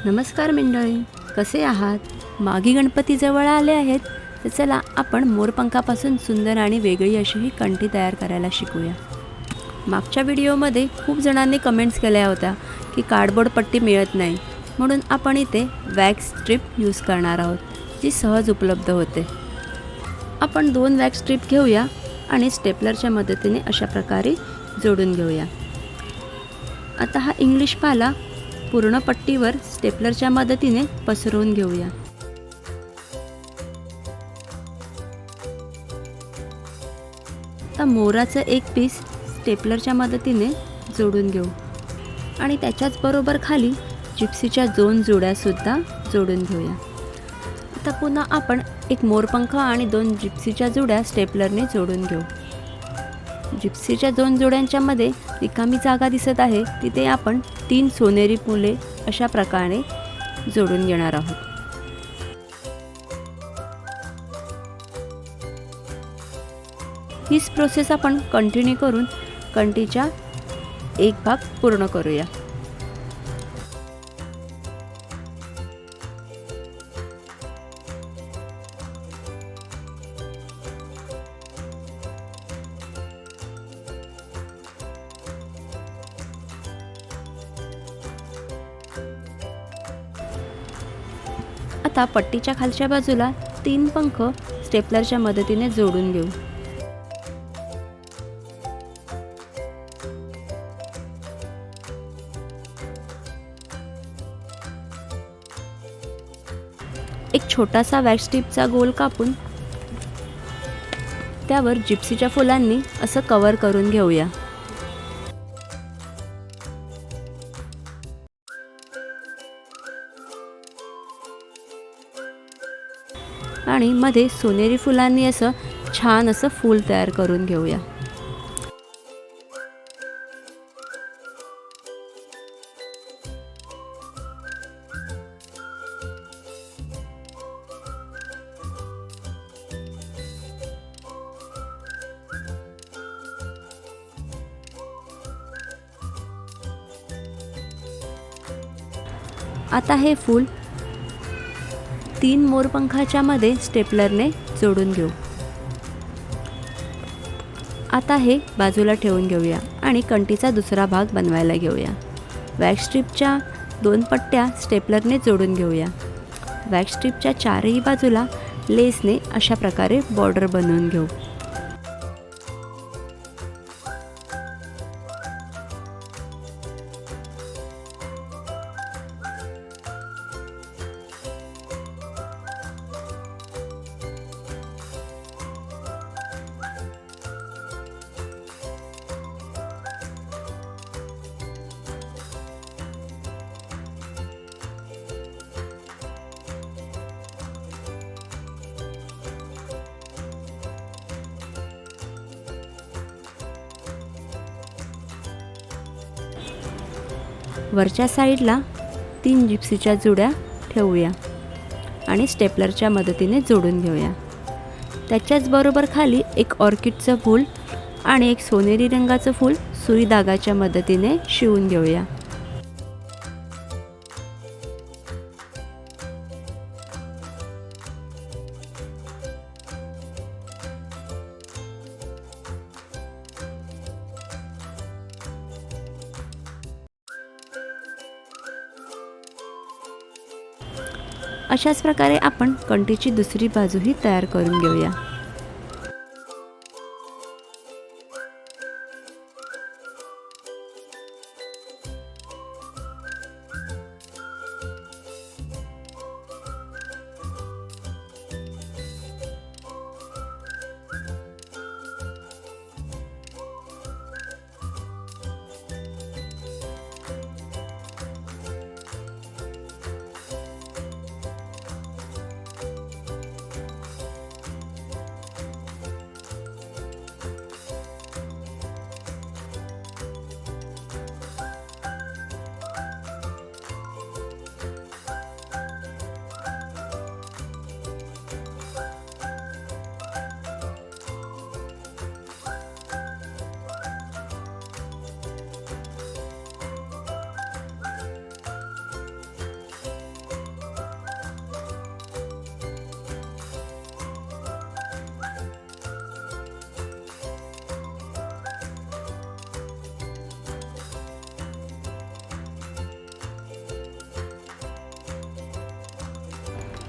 नमस्कार मंडळी, कसे आहात? मागी गणपती जवळ आले आहेत, तर चला आपण मोरपंखापासून सुंदर आणि वेगळी अशी ही कंठी तयार करायला शिकूया. मागच्या व्हिडिओमध्ये खूप जणांनी कमेंट्स केल्या होत्या की कार्डबोर्ड पट्टी मिळत नाही, म्हणून आपण इथे वॅक्स स्ट्रीप यूज करणार आहोत, जी सहज उपलब्ध होते. आपण 2 वॅक्स स्ट्रीप घेऊया आणि स्टेपलरच्या मदतीने अशा प्रकारे जोडून घेऊया. आता हा इंग्लिश पाला पूर्ण पट्टीवर स्टेपलरच्या मदतीने पसरवून घेऊया. आता मोराचं एक पीस स्टेपलरच्या मदतीने जोडून घेऊ आणि त्याच्याच बरोबर खाली जिप्सीच्या 2 जोड्यासुद्धा जोडून घेऊया. आता पुन्हा आपण एक मोरपंख आणि 2 जिप्सीच्या जोड्या स्टेपलरने जोडून घेऊ. जिप्सीच्या 2 जोड्यांच्या मध्ये रिकामी जागा दिसत आहे, तिथे आपण 3 सोनेरी फुले अशा प्रकारे जोडून घेणार आहोत. हीच प्रोसेस आपण कंटिन्यू करून कंठीचा एक भाग पूर्ण करूया. आता पट्टीच्या खालच्या बाजूला 3 पंख स्टेपलरच्या मदतीने जोडून घेऊ. एक छोटासा वॅक्स स्ट्रीपचा गोल कापून त्यावर जिप्सीच्या फुलांनी असं कव्हर करून घेऊया. आणि मध्ये सोनेरी फुलांनी असं छान असं फूल तयार करून घेऊया. आता हे फूल 3 मोरपंखाच्या मध्ये स्टेपलरने जोडून घेऊ. आता हे बाजूला ठेवून घेऊया आणि कंठीचा दुसरा भाग बनवायला घेऊया. वॅक्स स्ट्रीपच्या 2 पट्ट्या स्टेपलरने जोडून घेऊया. वॅक्स स्ट्रीपच्या 4ही बाजूला लेसने अशा प्रकारे बॉर्डर बनवून घेऊ. वरच्या साईडला 3 जिप्सीच्या जुड्या ठेवूया आणि स्टेपलरच्या मदतीने जोडून घेऊया. त्याच्याच बरोबर खाली एक ऑर्किडचं फूल आणि एक सोनेरी रंगाचं फूल सुई दागाच्या मदतीने शिवून घेऊया. अशाच प्रकारे आपण कंठीची दुसरी बाजूही तयार करून घेऊया.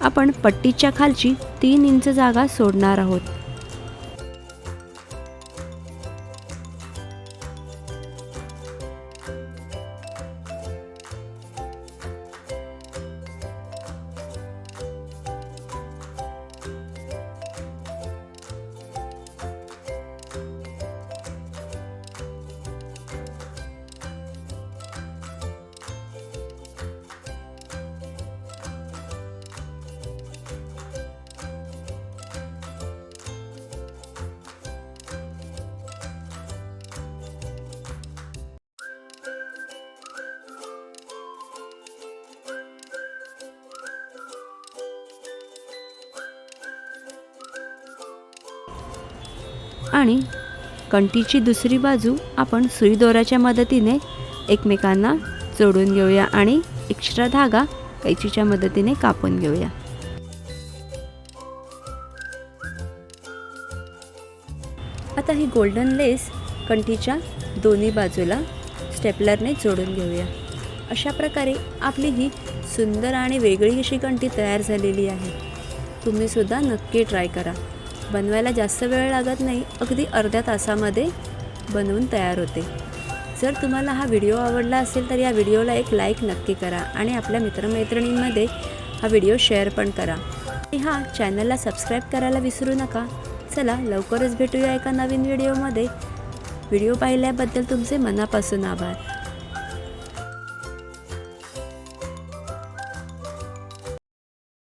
आपण पट्टीच्या खालची 3 इंच जागा सोडणार आहोत. आणि कंठीची दुसरी बाजू आपण सुई दोऱ्याच्या मदतीने एकमेकांना जोडून घेऊया आणि एक्स्ट्रा धागा कैचीच्या मदतीने कापून घेऊया. आता ही गोल्डन लेस कंठीच्या दोन्ही बाजूला स्टेपलरने जोडून घेऊया. अशा प्रकारे आपली ही सुंदर आणि वेगळी अशी कंठी तयार झालेली आहे. तुम्ही सुद्धा नक्की ट्राय करा. बनवायला जास्त वेळ लागत नाही, अगदी अर्ध्या तासामध्ये बनवून तयार होते. जर तुम्हाला हा व्हिडिओ आवडला असेल तर या व्हिडिओला एक लाईक नक्की करा आणि आपल्या मित्रमैत्रिणींमध्ये हा व्हिडिओ शेअर पण करा. आणि हा चॅनलला सबस्क्राईब करायला विसरू नका. चला लवकरच भेटूया एका नवीन व्हिडिओमध्ये. व्हिडिओ पाहिल्याबद्दल तुमचे मनापासून आभार.